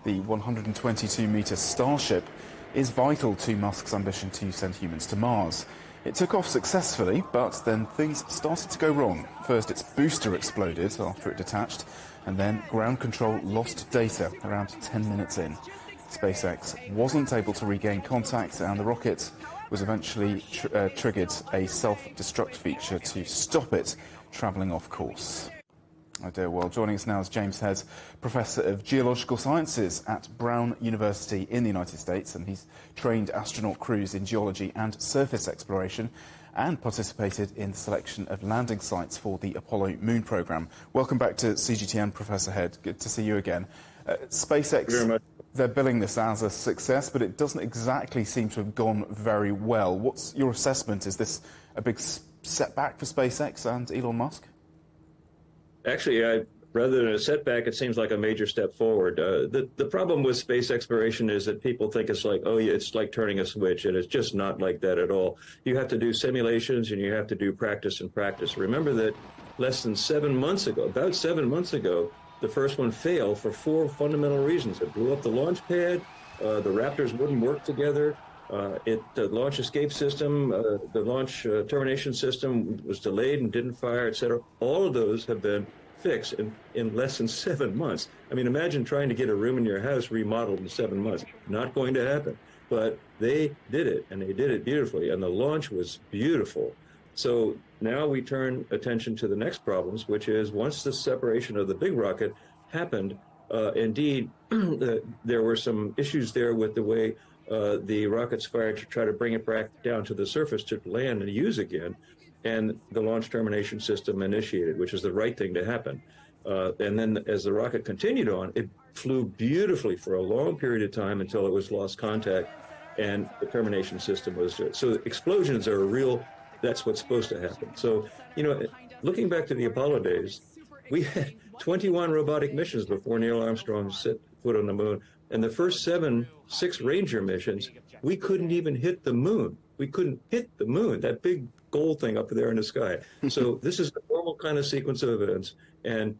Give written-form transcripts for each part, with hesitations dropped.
the 122-metre Starship, is vital to Musk's ambition to send humans to Mars. It took off successfully, but then things started to go wrong. First, its booster exploded after it detached, and then ground control lost data around 10 minutes in. SpaceX wasn't able to regain contact, and the rocket was eventually triggered a self-destruct feature to stop it travelling off course. Oh dear, well, joining us now is James Head, Professor of Geological Sciences at Brown University in the United States, and he's trained astronaut crews in geology and surface exploration and participated in the selection of landing sites for the Apollo moon program. Welcome back to CGTN, Professor Head. Good to see you again. SpaceX, they're billing this as a success, but it doesn't exactly seem to have gone very well. What's your assessment? Is this a big setback for SpaceX and Elon Musk? Actually, rather than a setback, it seems like a major step forward. The problem with space exploration is that people think it's like, oh, yeah, it's like turning a switch, and it's just not like that at all. You have to do simulations, and you have to do practice and practice. Remember that less than 7 months ago, about 7 months ago, the first one failed for 4 fundamental reasons. It blew up the launch pad, the Raptors wouldn't work together, the launch escape system, the launch termination system was delayed and didn't fire, etc. All of those have been fixed in less than 7 months. I mean, imagine trying to get a room in your house remodeled in 7 months. Not going to happen. But they did it, and they did it beautifully, and the launch was beautiful. So now we turn attention to the next problems, which is once the separation of the big rocket happened, indeed, there were some issues there with the way the rockets fired to try to bring it back down to the surface to land and use again, and the launch termination system initiated, which is the right thing to happen. And then as the rocket continued on, it flew beautifully for a long period of time until it was lost contact, and the termination system was... So explosions are real. That's what's supposed to happen. So, you know, looking back to the Apollo days, we had 21 robotic missions before Neil Armstrong set foot on the moon. And the first 6 Ranger missions, we couldn't even hit the moon. We couldn't hit the moon, that big gold thing up there in the sky. So this is a normal kind of sequence of events. And,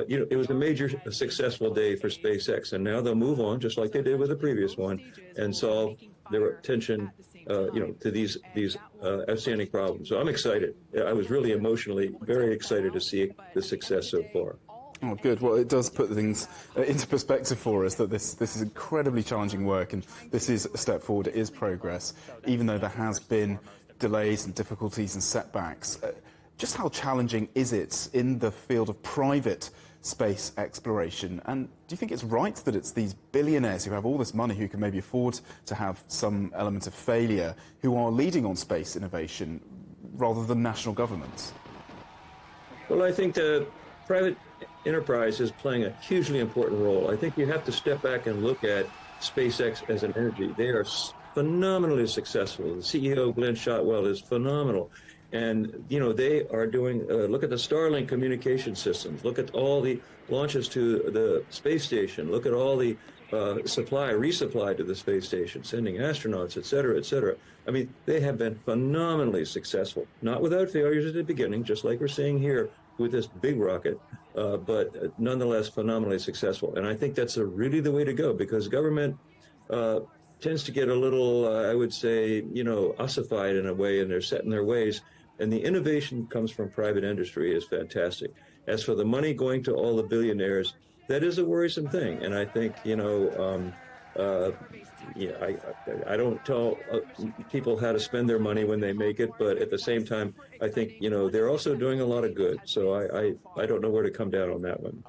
you know, it was a major successful day for SpaceX. And now they'll move on, just like they did with the previous one, and solve their attention you know, to these outstanding problems. So I'm excited. I was really emotionally very excited to see the success so far. Oh, good. Well, it does put things into perspective for us that this is incredibly challenging work, and this is a step forward. It is progress, even though there has been delays and difficulties and setbacks. Just how challenging is it in the field of private space exploration? And do you think it's right that it's these billionaires who have all this money, who can maybe afford to have some element of failure, who are leading on space innovation rather than national governments? Well, I think the private enterprise is playing a hugely important role. I think you have to step back and look at SpaceX as an entity. They are phenomenally successful. The CEO, Glenn Shotwell, is phenomenal. And, you know, they are doing, look at the Starlink communication systems, look at all the launches to the space station, look at all the resupply to the space station, sending astronauts, et cetera, et cetera. I mean, they have been phenomenally successful, not without failures at the beginning, just like we're seeing here with this big rocket, but nonetheless phenomenally successful. And I think that's really the way to go, because government tends to get a little, I would say, you know, ossified in a way, and they're set in their ways. And the innovation comes from private industry is fantastic. As for the money going to all the billionaires, that is a worrisome thing. And I think, you know, I don't tell people how to spend their money when they make it, but at the same time, I think, you know, they're also doing a lot of good. So I don't know where to come down on that one.